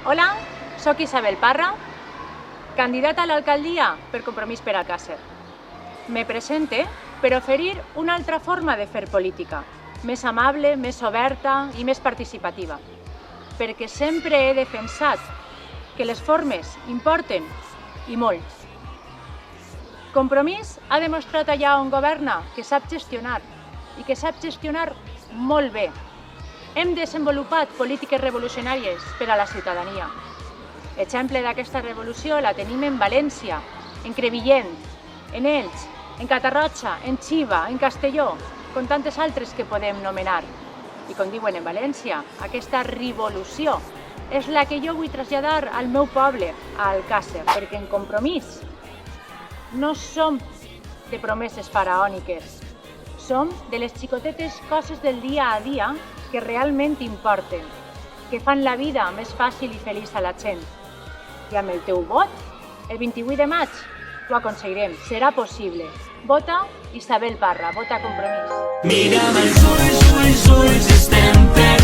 Hola, sóc Isabel Parra, candidata a l'alcaldia per Compromís per Alcàsser. Me presente per oferir una altra forma de fer política, més amable, més oberta i més participativa, perquè sempre he defensat que les formes importen i molt. Compromís ha demostrat allà on governa que sap gestionar i que sap gestionar molt bé. Hem desenvolupat polítiques revolucionàries per a la ciutadania. Exemple d'aquesta revolució la tenim en València, en Crevillent, en Elx, en Catarroja, en Xiva, en Castelló, com tantes altres que podem nomenar. I com diuen en València, aquesta revolució és la que jo vull traslladar al meu poble, a Alcàsser, perquè en Compromís no som de promeses faraòniques, som de les xicotetes coses del dia a dia que realment importen, que fan la vida més fàcil i feliç a la gent. I amb el teu vot, el 28 de maig, ho aconseguirem, serà possible. Vota Isabel Parra, vota Compromís. Mira'm els ulls, estem per